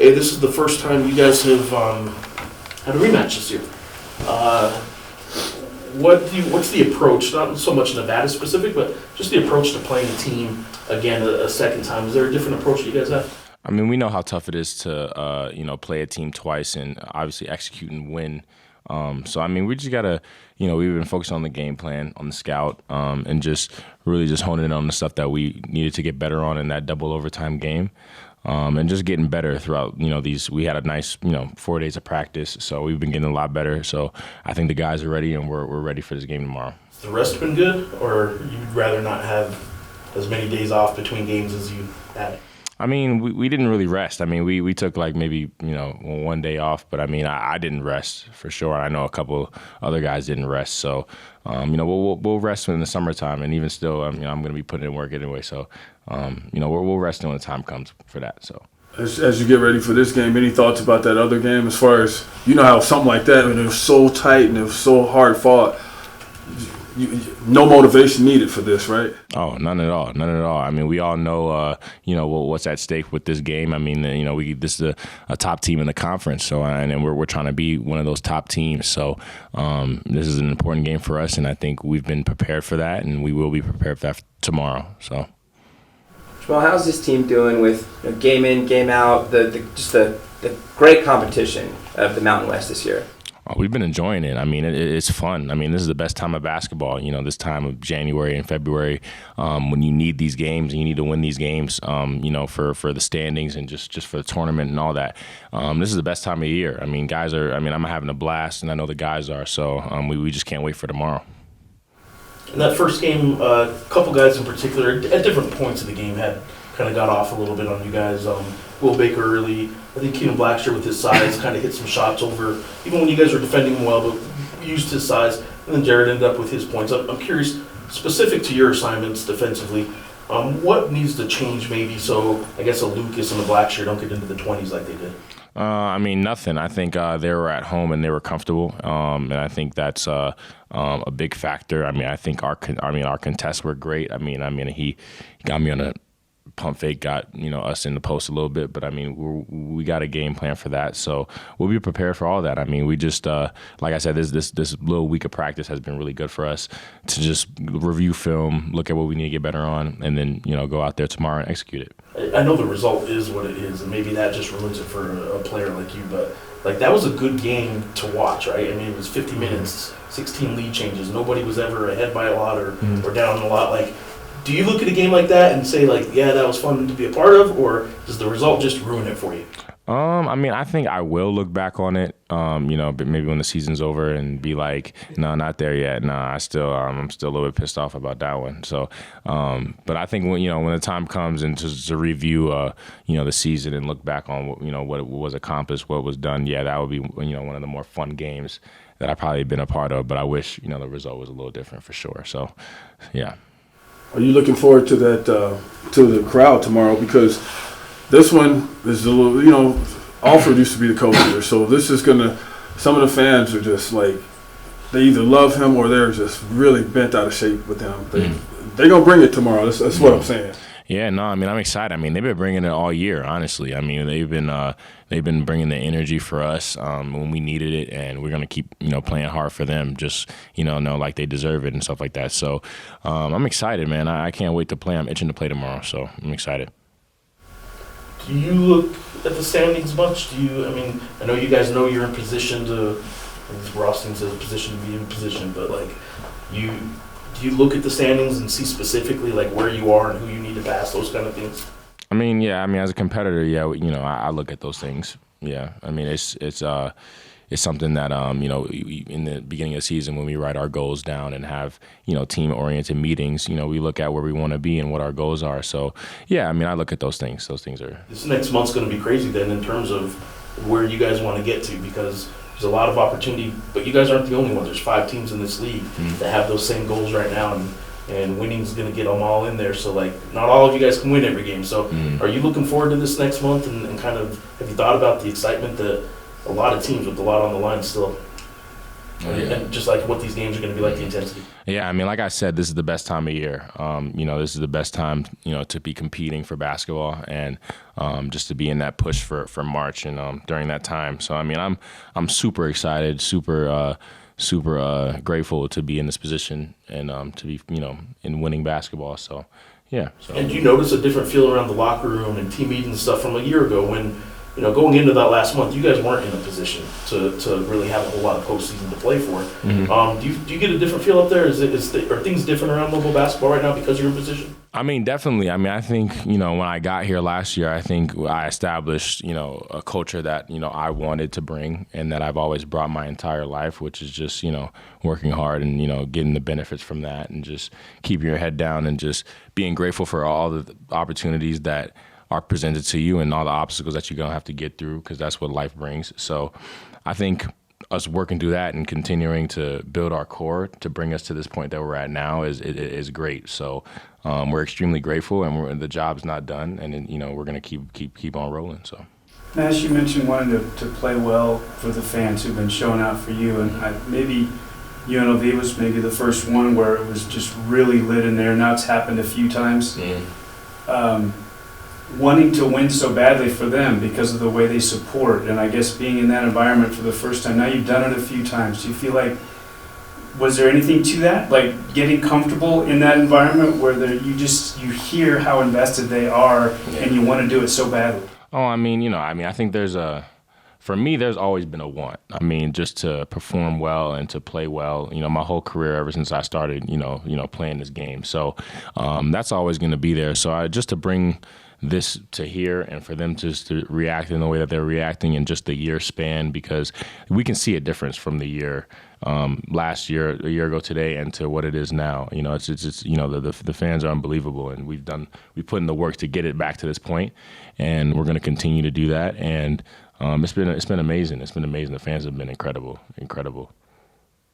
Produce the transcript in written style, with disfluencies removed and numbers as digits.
Hey, this is the first time you guys have had a rematch this year. What's the approach? Not so much Nevada specific, but just the approach to playing a team again a second time. Is there a different approach that you guys have? I mean, we know how tough it is to play a team twice and obviously execute and win. So I mean, we just gotta, we've been focused on the game plan, on the scout, and just really just honing in on the stuff that we needed to get better on in that double overtime game. And just getting better throughout, we had a nice, 4 days of practice, so we've been getting a lot better. So I think the guys are ready, and we're ready for this game tomorrow. Has the rest been good, or you'd rather not have as many days off between games as you had? I mean, we didn't really rest. I mean, we took like maybe, 1 day off, but I mean, I didn't rest for sure. I know a couple other guys didn't rest. So, we'll rest in the summertime, and even still, I'm going to be putting in work anyway. So, we'll rest when the time comes for that. So. As you get ready for this game, any thoughts about that other game as far as, how something like that, it was so tight and it was so hard fought, no motivation needed for this, right? Oh, none at all. I mean, we all know, what's at stake with this game. I mean, this is a top team in the conference, so and we're trying to be one of those top teams. So this is an important game for us, and I think we've been prepared for that, and we will be prepared for that tomorrow. So. Well, how's this team doing with game in, game out, the great competition of the Mountain West this year? Oh, we've been enjoying it. I mean, it's fun. I mean, this is the best time of basketball, this time of January and February, when you need these games and you need to win these games, for the standings and just for the tournament and all that. This is the best time of year. I mean, I'm having a blast, and I know the guys are, so we just can't wait for tomorrow. In that first game, a couple guys in particular, at different points of the game, had kind of got off a little bit on you guys. Will Baker early. I think Keenan Blackshear with his size kind of hit some shots over, even when you guys were defending him well, but used his size. And then Jared ended up with his points. I'm curious, specific to your assignments defensively, what needs to change maybe so I guess a Lucas and a Blackshear don't get into the 20s like they did? I mean, nothing. I think they were at home and they were comfortable, and I think that's a big factor. I mean, I think our contests were great. I mean, he got me on a pump fake, got us in the post a little bit, but I mean, we got a game plan for that, so we'll be prepared for all that. I mean, we just like I said, this little week of practice has been really good for us to just review film, look at what we need to get better on, and then go out there tomorrow and execute it. I know the result is what it is, and maybe that just ruins it for a player like you, but like that was a good game to watch, right? I mean, it was 50 minutes, 16 lead changes. Nobody was ever ahead by a lot or down a lot. Like, do you look at a game like that and say, like, yeah, that was fun to be a part of, or does the result just ruin it for you? I mean, I think I will look back on it, but maybe when the season's over and be like, no, not there yet. No, I'm still a little bit pissed off about that one. So, but I think when the time comes and to review, the season and look back on what was accomplished, what was done, yeah, that would be one of the more fun games that I've probably been a part of. But I wish the result was a little different for sure. So, yeah. Are you looking forward to that to the crowd tomorrow? Because this one is a little, Alfred used to be the coach here, so this is gonna. Some of the fans are just like, they either love him or they're just really bent out of shape with him. They're gonna bring it tomorrow. That's what I'm saying. Yeah, no, I mean, I'm excited. I mean, they've been bringing it all year, honestly. I mean, they've been bringing the energy for us when we needed it, and we're gonna keep playing hard for them, just know like they deserve it and stuff like that. So I'm excited, man. I can't wait to play. I'm itching to play tomorrow, so I'm excited. Do you look at the standings much? I know you guys know you're in position to. Ross says position to be in position, but like you. Do you look at the standings and see specifically like where you are and who you need to pass, those kind of things? I mean, yeah. I mean, as a competitor, yeah, I look at those things. Yeah. I mean, it's something that in the beginning of the season when we write our goals down and have team-oriented meetings, we look at where we want to be and what our goals are. So yeah, I mean, I look at those things. Those things are. This next month's going to be crazy then in terms of where you guys want to get to, because there's a lot of opportunity, but you guys aren't the only ones. There's 5 teams in this league that have those same goals right now, and winning's going to get them all in there. So, like, not all of you guys can win every game. So, are you looking forward to this next month and kind of have you thought about the excitement that a lot of teams with a lot on the line still? and just like what these games are going to be like, the intensity. Yeah, I mean, like I said, this is the best time of year. This is the best time, to be competing for basketball and just to be in that push for March and during that time. So, I mean, I'm super excited, super grateful to be in this position and to be, in winning basketball. So, yeah. So. And you notice a different feel around the locker room and team meetings and stuff from a year ago when, going into that last month, you guys weren't in a position to really have a whole lot of postseason to play for. Mm-hmm. Do you get a different feel up there? Are things different around local basketball right now because of your position? I mean, definitely. I mean, I think, when I got here last year, I think I established, a culture that, I wanted to bring and that I've always brought my entire life, which is just, working hard and, getting the benefits from that and just keeping your head down and just being grateful for all the opportunities that are presented to you and all the obstacles that you're going to have to get through because that's what life brings. So I think us working through that and continuing to build our core to bring us to this point that we're at now is great. So we're extremely grateful and the job's not done and we're going to keep on rolling. So. Mash, you mentioned wanting to play well for the fans who've been showing out for you, and maybe UNLV was maybe the first one where it was just really lit in there. Now it's happened a few times. Wanting to win so badly for them because of the way they support, and I guess being in that environment for the first time. Now you've done it a few times. Do you feel like, was there anything to that? Like getting comfortable in that environment where you hear how invested they are and you want to do it so badly? Oh, I think for me, there's always been a want. I mean, just to perform well and to play well, my whole career ever since I started, playing this game. So that's always going to be there. So just to bring this to here and for them just to react in the way that they're reacting in just the year span, because we can see a difference from the year last year, a year ago today, and to what it is now. It's the fans are unbelievable, and we put in the work to get it back to this point, and we're going to continue to do that. And it's been amazing. It's been amazing. The fans have been incredible.